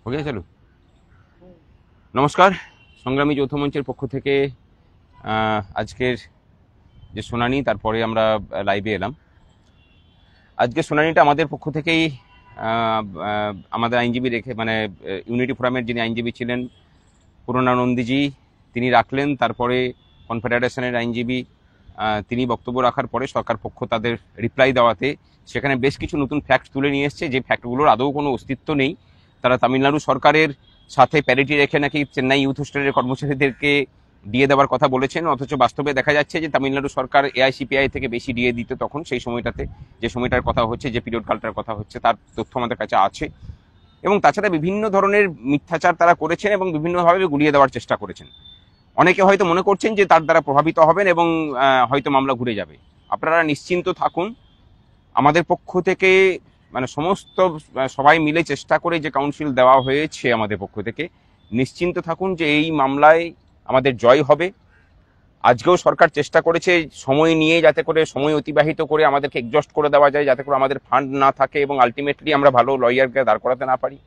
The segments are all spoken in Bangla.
ওকে চলো। নমস্কার, সংগ্রামী যৌথ মঞ্চের পক্ষ থেকে আজকের যে শুনানি তারপরে আমরা লাইভে এলাম। আজকে শুনানিটা আমাদের পক্ষ থেকেই আমাদের আইনজীবী রেখে মানে ইউনিটি ফোরামের যিনি আইনজীবী ছিলেন পুরনানন্দীজি তিনি রাখলেন। তারপরে কনফেডারেশনের আইনজীবী তিনি বক্তব্য রাখার পরে সরকার পক্ষ তাদের রিপ্লাই দেওয়াতে সেখানে বেশ কিছু নতুন ফ্যাক্ট তুলে নিয়ে এসছে, যে ফ্যাক্টগুলোর আদৌ কোনো অস্তিত্ব নেই। তারা তামিলনাড়ু সরকারের সাথে প্যারিটি রেখে নাকি চেন্নাই ইউথ হোস্টেলের কর্মচারীদেরকে দিয়ে দেওয়ার কথা বলেছেন, অথচ বাস্তবে দেখা যাচ্ছে যে তামিলনাড়ু সরকার এআইসিপিআই থেকে বেশি দিয়ে দিত তখন, সেই সময়টাতে যে সময়টার কথা হচ্ছে, যে পিরিয়ড কালটার কথা হচ্ছে, তার তথ্য আমাদের কাছে আছে। এবং তাছাড়া বিভিন্ন ধরনের মিথ্যাচার তারা করেছেন এবং বিভিন্নভাবে গুলিয়ে দেওয়ার চেষ্টা করেছেন। অনেকে হয়তো মনে করছেন যে তার দ্বারা প্রভাবিত হবেন এবং হয়তো মামলা ঘুরে যাবে। আপনারা নিশ্চিন্ত থাকুন, আমাদের পক্ষ থেকে মানে সমস্ত সবাই মিলে চেষ্টা করে যে কাউন্সিল দেওয়া হয়েছে আমাদের পক্ষ থেকে, নিশ্চিন্ত থাকুন যে এই মামলায় আমাদের জয় হবে। আজকেও সরকার চেষ্টা করেছে সময় নিয়ে যাতে করে সময় অতিবাহিত করে আমাদেরকে এক্সস্ট করে দেওয়া যায়, যাতে করে আমাদের ফান্ড না থাকে এবং আলটিমেটলি আমরা ভালো লয়ারকে দাঁড় করাতে না পারি।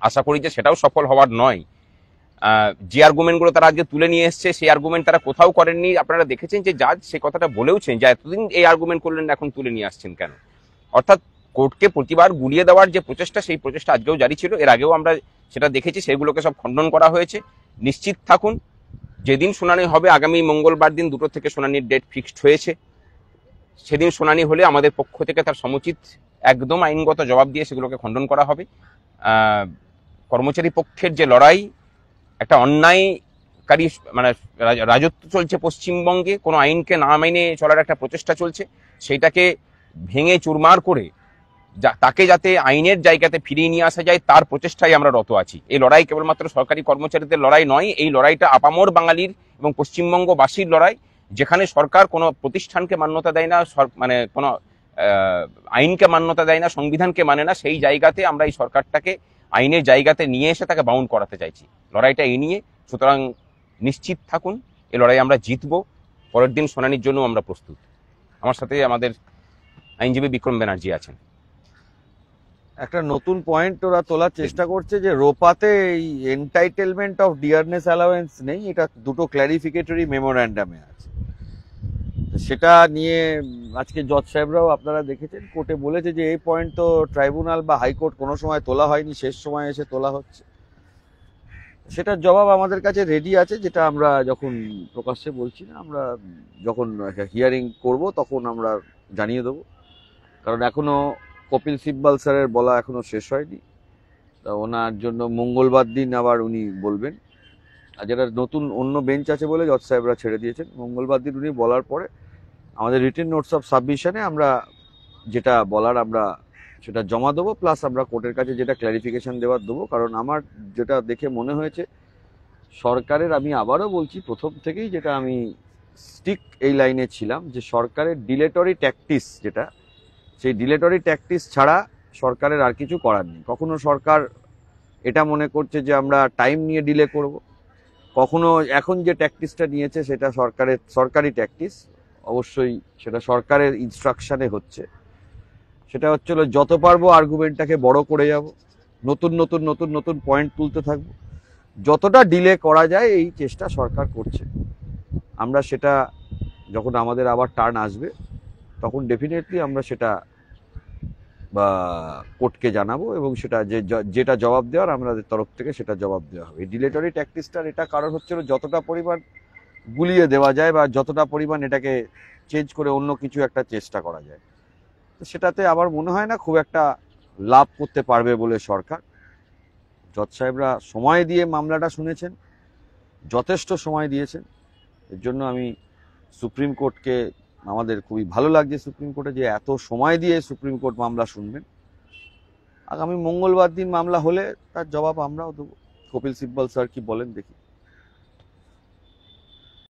আশা করি যে সেটাও সফল হওয়ার নয়। যে আর্গুমেন্টগুলো তারা আজকে তুলে নিয়ে এসছে সেই আর্গুমেন্ট তারা কোথাও করেননি। আপনারা দেখেছেন যে জাজ সে কথাটা বলেওছেন যে এতদিন এই আর্গুমেন্ট করলেন, এখন তুলে নিয়ে আসছেন কেন। অর্থাৎ কোর্টকে প্রতিবার গুলিয়ে দেওয়ার যে প্রচেষ্টা, সেই প্রচেষ্টা আজকেও জারি ছিল। এর আগেও আমরা সেটা দেখেছি, সেগুলোকে সব খণ্ডন করা হয়েছে। নিশ্চিত থাকুন, যেদিন শুনানি হবে আগামী মঙ্গলবার দিন 2টো থেকে শুনানির ডেট ফিক্সড হয়েছে। সেদিন শুনানি হলে আমাদের পক্ষ থেকে তার সমুচিত একদম আইনগত জবাব দিয়ে সেগুলোকে খণ্ডন করা হবে। কর্মচারী পক্ষের যে লড়াই, একটা অন্যায়কারী মানে রাজত্ব চলছে পশ্চিমবঙ্গে, কোনো আইনকে না মেনে চলার একটা প্রচেষ্টা চলছে, সেইটাকে ভেঙে চুরমার করে তাকে যাতে আইনের জায়গাতে ফিরিয়ে নিয়ে আসা যায় তার প্রচেষ্টায় আমরা রত আছি। এই লড়াই কেবলমাত্র সরকারি কর্মচারীদের লড়াই নয়, এই লড়াইটা আপামর বাঙালির এবং পশ্চিমবঙ্গবাসীর লড়াই। যেখানে সরকার কোনো প্রতিষ্ঠানকে মান্যতা দেয় না, মানে কোনো আইনকে মান্যতা দেয় না, সংবিধানকে মানে না, সেই জায়গাতে আমরা এই সরকারটাকে আইনের জায়গাতে নিয়ে এসে তাকে বাউন্ড করাতে চাইছি। লড়াইটা এই নিয়ে। সুতরাং নিশ্চিত থাকুন, এই লড়াই আমরা জিতবো। পরের দিন শুনানির জন্য আমরা প্রস্তুত। আমার সাথে আমাদের আইনজীবী বিক্রম ব্যানার্জি আছেন। একটা নতুন পয়েন্ট ওরা তোলার চেষ্টা করছে যে রোপাতে এই এন্টাইটেলমেন্ট অফ ডিয়ারনেস অ্যালাওয়েন্স নেই, এটা দুটো ক্ল্যারিফিকেটরি মেমোরেন্ডামে আছে। সেটা নিয়ে আজকে জজ সাহেবরাও আপনারা দেখেছেন কোর্টে বলেছে যে এই পয়েন্ট তো ট্রাইব্যুনাল বা হাইকোর্ট কোনো সময় তোলা হয়নি, শেষ সময় এসে তোলা হচ্ছে। সেটার জবাব আমাদের কাছে রেডি আছে, যেটা আমরা যখন প্রকাশ্যে বলছি না, আমরা যখন হিয়ারিং করব তখন আমরা জানিয়ে দেবো। কারণ এখনো কপিল সিব্বাল স্যারের বলা এখনো শেষ হয়নি, তা ওনার জন্য মঙ্গলবার দিন আবার উনি বলবেন। আর যেটা নতুন অন্য বেঞ্চ আছে বলে জজ সাহেবরা ছেড়ে দিয়েছেন, মঙ্গলবার দিন উনি বলার পরে আমাদের রিটেন নোটস অফ সাবমিশনে আমরা যেটা বলার আমরা সেটা জমা দেবো, প্লাস আমরা কোর্টের কাছে যেটা ক্ল্যারিফিকেশন দেওয়ার দেবো। কারণ আমার যেটা দেখে মনে হয়েছে সরকারের, আমি আবারও বলছি প্রথম থেকেই যেটা আমি স্টিক এই লাইনে ছিলাম, যে সরকারের ডিলেটরি ট্যাকটিস যেটা, সেই ডিলেটরি ট্যাকটিস ছাড়া সরকারের আর কিছু করার নেই। কখনো সরকার এটা মনে করছে যে আমরা টাইম নিয়ে ডিলে করব, কখনো এখন যে ট্যাকটিসটা নিয়েছে সেটা সরকারি ট্যাকটিস, অবশ্যই সেটা সরকারের ইনস্ট্রাকশনে হচ্ছে। সেটা হচ্ছিল যত পারবো আর্গুমেন্টটাকে বড় করে যাব, নতুন নতুন নতুন নতুন পয়েন্ট তুলতে থাকবো, যতটা ডিলে করা যায় এই চেষ্টা সরকার করছে। আমরা সেটা যখন আমাদের আবার টার্ন আসবে তখন ডেফিনেটলি আমরা সেটা বা কোর্টকে জানাবো, এবং সেটা যেটা জবাব দেওয়ার আমাদের তরফ থেকে সেটা জবাব দেওয়া হবে। এই ডিলেটরি ট্যাকটিসটার এটা কারণ হচ্ছিল যতটা পরিমাণ গুলিয়ে দেওয়া যায় বা যতটা পরিমাণ এটাকে চেঞ্জ করে অন্য কিছু একটা চেষ্টা করা যায়, সেটাতে আমার মনে হয় না খুব একটা লাভ করতে পারবে বলে সরকার। জজ সাহেবরা সময় দিয়ে মামলাটা শুনেছেন, যথেষ্ট সময় দিয়েছেন। এর জন্য আমি সুপ্রিম কোর্টকে, আমাদের খুবই ভালো লাগছে সুপ্রিম কোর্টে যে এত সময় দিয়ে সুপ্রিম কোর্ট মামলা শুনবেন। আগামী মঙ্গলবার দিন মামলা হলে তার জবাব আমরাও দেবো। কপিল সিব্বল স্যার কি বলেন দেখি।